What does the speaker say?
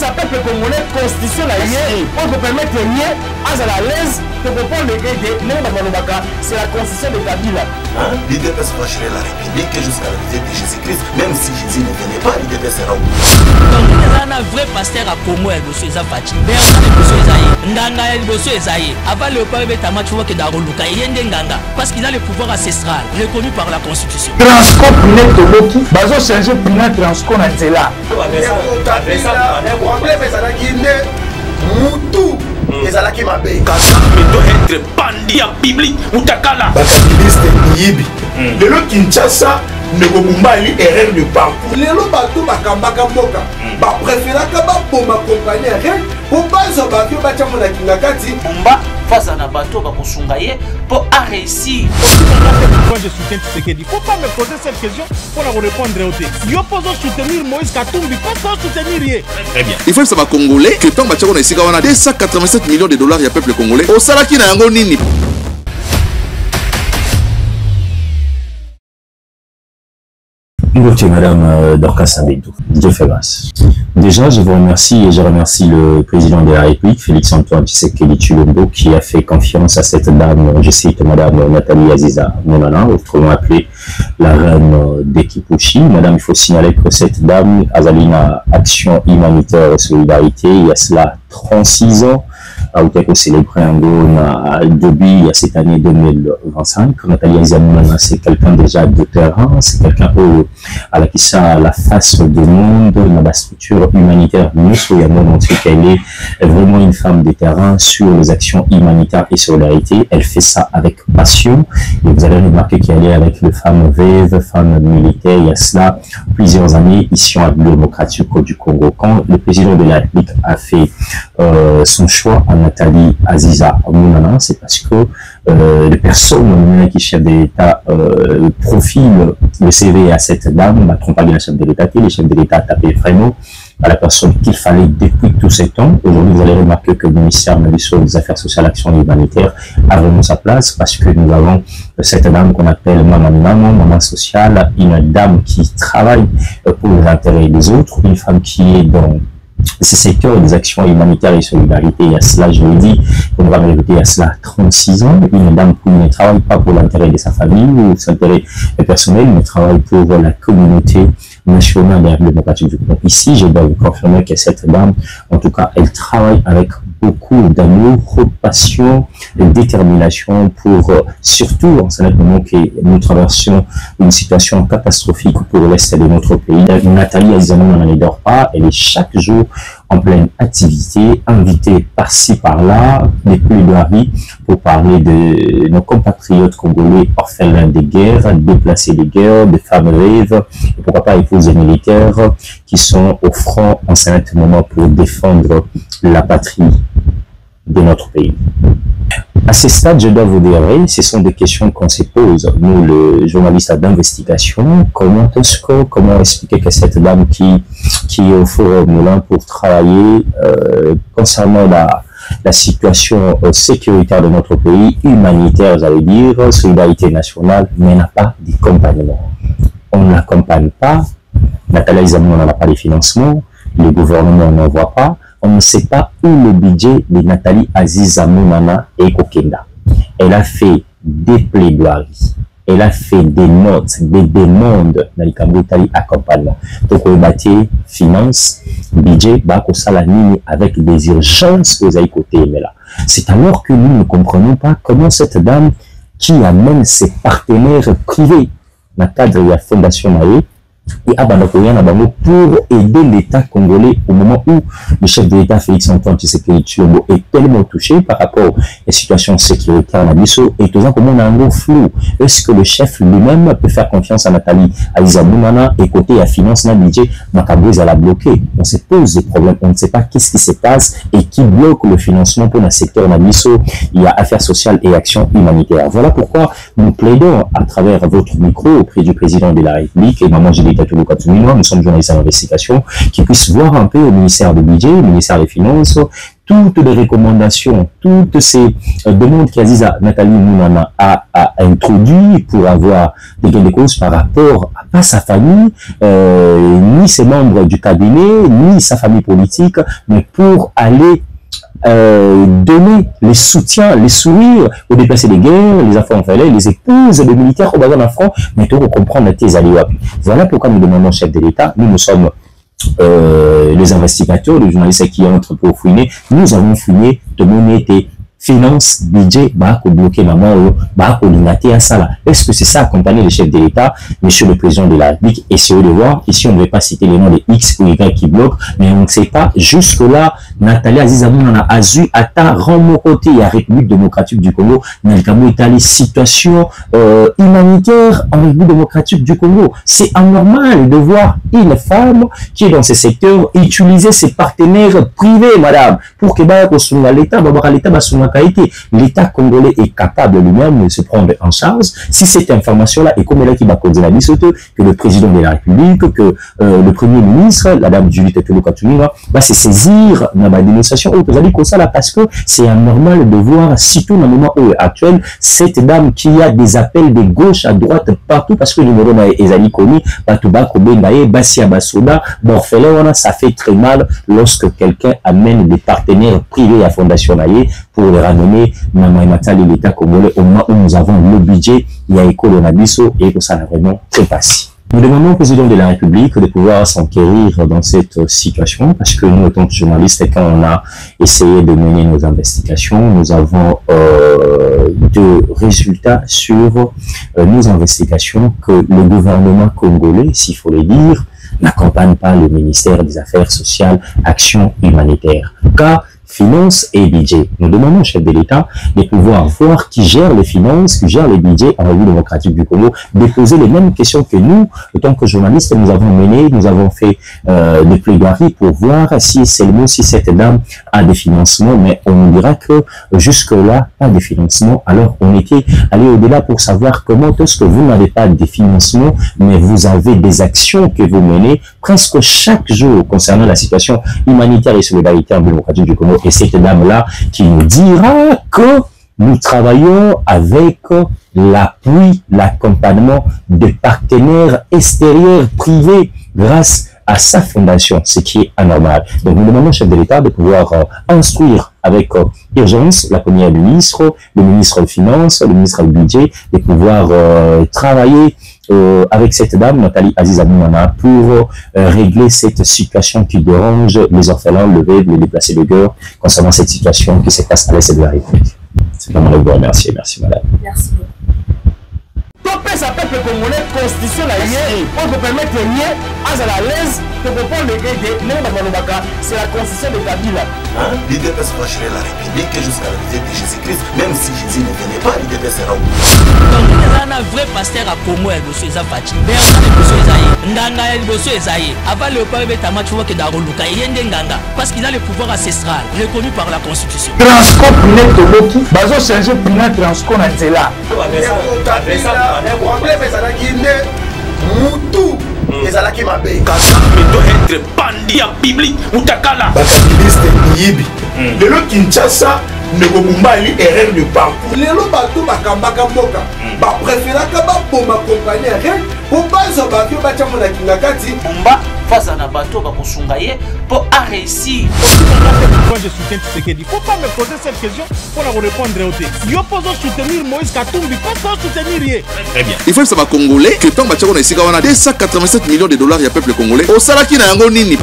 ça peuple congolais constitution la yé on peut permettre rien à la l'aise de comprendre le gars de non Malobaka, c'est la constitution de Kabila. L'IDPS va gérer la République jusqu'à la visite de Jésus-Christ, même si Jésus ne venait pas, l'IDPS sera où. Donc il y a un vrai pasteur à Congo et monsieur Zafati. Mais monsieur Ezaïe, Ndanga et monsieur Ezaïe, avant le peuple Betama, tu vois que Daroluka, il y a Ndanga, parce qu'il a le pouvoir ancestral reconnu par la Constitution. Transcom Pinet Toloki, bazo changer Pinet Transcom à Zela. Moutou, les alaki mabé. Mais doit être bandit en public ou takala. Bakabiliste Niyibi. Le lot Kinshasa ne gobumbali erreur de parcours. Les lots bateau bakambaka mboka. Ba préféra kaba pour ma compagnie rien. Pour pas ça ba que ba chamona kingakati. Bomba face à Nabato ba kosungaye pour réussir. Moi je soutiens Tshisekedi. Faut pas me poser cette question pour la répondre au thé. Yo pose soutenir Moïse Katumbi, pas soutenir rien. Très bien. Il faut savoir congolais que tant bachako na isika wana 287 millions de dollars ya peuple congolais. Au salaki na yango nini? Bonjour Madame Dorcas Abedou, Dieu fait grâce. Déjà, je vous remercie et je remercie le président de la République, Félix-Antoine Tshisekedi Tshilombo, qui a fait confiance à cette dame, je cite Madame Nathalie Aziza Mounana, autrement appelée la reine d'Ekipushi. Madame, il faut signaler que cette dame, Azalina Action Humanitaire et Solidarité, il y a cela 36 ans, a été célébré en depuis cette année 2025. Nathalie Aziza Mounana, c'est quelqu'un déjà de terrain, c'est quelqu'un à qui ça la face du monde, dans la structure humanitaire, nous soyons montré qu'elle est vraiment une femme de terrain sur les actions humanitaires et solidarité. Elle fait ça avec passion et vous allez remarquer qu'elle est avec les femmes veuves, femmes militaires. Il y a cela plusieurs années ici en République démocratique du Congo. Quand le président de la République a fait son choix à Nathalie Aziza Mounana, c'est parce que les personnes qui chef de l'État profilent le CV à cette dame, ne trompe pas bien la chef de l'État, le chef de l'État a tapé vraiment à la personne qu'il fallait depuis tous ces temps. Aujourd'hui, vous allez remarquer que le ministère des Affaires sociales, Action humanitaire a vraiment sa place parce que nous avons cette dame qu'on appelle maman sociale, une dame qui travaille pour les intérêts des autres, une femme qui est dans ce secteur des actions humanitaires et solidarité. Il y a cela, je le dis, on va répéter, il y a cela 36 ans, une dame qui ne travaille pas pour l'intérêt de sa famille ou son intérêt personnel, mais travaille pour la communauté nationale de la République démocratique du Congo. Ici, je dois vous confirmer que cette dame, en tout cas, elle travaille avec beaucoup d'amour, de passion, de détermination pour, surtout en ce moment que nous traversons une situation catastrophique pour l'Est de notre pays. Nathalie Aziza Mounana ne dort pas, elle est chaque jour en pleine activité, invitée par-ci, par-là, des plaidoiries pour parler de nos compatriotes congolais orphelins de guerre, déplacés de guerre, de femmes rêves, et pourquoi pas épouses militaires qui sont au front en ce moment pour défendre la patrie de notre pays. À ce stade, je dois vous dire, ce sont des questions qu'on se pose. Nous, les journalistes d'investigation, comment expliquer que cette dame qui est au Forum Moulin pour travailler concernant la situation sécuritaire de notre pays, humanitaire, j'allais dire, solidarité nationale, mais n'a pas d'accompagnement. On ne l'accompagne pas. Nathalie Aziza Mounana n'a pas les financements, le gouvernement n'en voit pas. On ne sait pas où le budget de Nathalie Aziza Mounana est Kokenda. Elle a fait des plaidoiries, elle a fait des notes, des demandes dans les Cambodgie accompagnement. Donc, on a finance, budget, avec des urgences aux côté. C'est alors que nous ne comprenons pas comment cette dame qui amène ses partenaires privés dans le cadre de la Fondation Maé et pour aider l'État congolais au moment où le chef de l'État Félix-Antoine Tshisekedi Tshilombo est tellement touché par rapport à la situation sécuritaire à Nabiso et tout ça, comment on a un gros flou. Est-ce que le chef lui-même peut faire confiance à Nathalie Aziza Mounana et côté la finance n'a budget Macabouez à la bloquer? On se pose des problèmes, on ne sait pas qu'est-ce qui se passe et qui bloque le financement pour le secteur Nabiso. Il y a affaires sociales et actions humanitaires. Voilà pourquoi nous plaidons à travers votre micro auprès du président de la République et maman j'ai nous sommes journalistes d'investigation qui puissent voir un peu au ministère du budget, au ministère des Finances, toutes les recommandations, toutes ces demandes qu'Aziza Nathalie Mounana a introduit pour avoir des gains de cause par rapport à pas sa famille, ni ses membres du cabinet, ni sa famille politique, mais pour aller donner les soutiens, les sourires aux déplacés de guerre, les enfants enfalés, les épouses des militaires au bazar en France, mais tout comprendre tes alliés. Voilà pourquoi nous demandons au chef de l'État, nous sommes les investigateurs, les journalistes qui entrent pour fouiner, nous avons fouillé de mon été finance, budget, bloquer maman, à ça. Est-ce que c'est ça accompagner le chef de l'État, monsieur le président de la République, essayez de voir, ici on ne veut pas citer les noms de X ou Y qui bloquent, mais on ne sait pas, jusque-là, Nathalie Azizamouna a Azu, Ata, mon côté, il y a République démocratique du Congo, Nalkamo Italie, situation humanitaire en République démocratique du Congo. C'est anormal de voir une femme qui est dans ce secteur utiliser ses partenaires privés, madame, pour que l'État congolais est capable lui-même de se prendre en charge. Si cette information-là est comme elle qui va causer la que le président de la République, que le premier ministre, la dame Judith Tolokatunga, va se saisir dans la dénonciation parce que c'est anormal de voir, surtout dans le moment actuel, cette dame qui a des appels de gauche à droite partout parce que le numéro est connu, ça fait très mal lorsque quelqu'un amène des partenaires privés à Fondation Naye pour les ramener dans l'État congolais au moment où nous avons le budget, il y a école Nabiso et que ça n'a vraiment pas passé. Nous demandons au président de la République de pouvoir s'enquérir dans cette situation parce que nous, en tant que journalistes, quand on a essayé de mener nos investigations, nous avons de résultats sur nos investigations que le gouvernement congolais, s'il faut le dire, n'accompagne pas le ministère des Affaires sociales, Action humanitaire. Car finances et budget. Nous demandons au chef de l'État de pouvoir voir qui gère les finances, qui gère les budgets en République démocratique du Congo, de poser les mêmes questions que nous, en tant que journalistes, nous avons mené, nous avons fait des plaidoiries pour voir si seulement si cette dame a des financements, mais on nous dira que jusque-là, pas de financement. Alors, on était allé au-delà pour savoir comment est-ce que vous n'avez pas de financement, mais vous avez des actions que vous menez presque chaque jour concernant la situation humanitaire et solidarité en démocratique du Congo. Et cette dame-là qui nous dira que nous travaillons avec l'appui, l'accompagnement de partenaires extérieurs privés grâce à sa fondation, ce qui est anormal. Donc nous demandons au chef de l'État de pouvoir instruire avec urgence la première ministre, le ministre des Finances, le ministre du Budget, de pouvoir travailler avec cette dame, Nathalie Azizamouna, pour régler cette situation qui dérange les orphelins, les veuves, les déplacés de guerre, concernant cette situation qui se passe à l'Est de la République. C'est vraiment de vous remercier. Merci, madame. Merci. Topesa peuple congolais constitution la yé pour vous permettre yé à la l'aise de comprendre les gays de non Malobaka, c'est la constitution de Kabila. L'IDPS franchirait la République jusqu'à la visite de Jésus-Christ, même si Jésus ne venait pas, l'IDPS sera où. Donc il y a un vrai pasteur à Congo et Bosso Ezafati. Berta et Bosso Ezaïe, Ndanga et Bosso Ezaïe. Avant le peuple Betama, tu vois que Daroluka et Yendenganga, parce qu'il a le pouvoir ancestral reconnu par la Constitution. Transcop net Toboki, bazo changer pina transcop na nzela. problème ezalaki nde mutu ezalaki mabe Kagame doit être bandit en public mutakala bakabiliste miyibi lelo Kinshasa ndeko Mumbali erreur de parcours lelo bato bakambaka mboka bapréféraka baboma compagnie rien po bazwa bavio batiamo na kinga kati Bumba face à Nabato bakosunga ye pour réussir. Moi je soutiens Tshisekedi. Faut pas me poser cette question pour la répondre au thé. Yo poso soutenir Moïse Katumbi, pas soutenir ye. Très bien. Il faut savoir congolais que tant bachako na isika wana 287 millions de dollars ya peuple congolais. Osala ki na yango nini?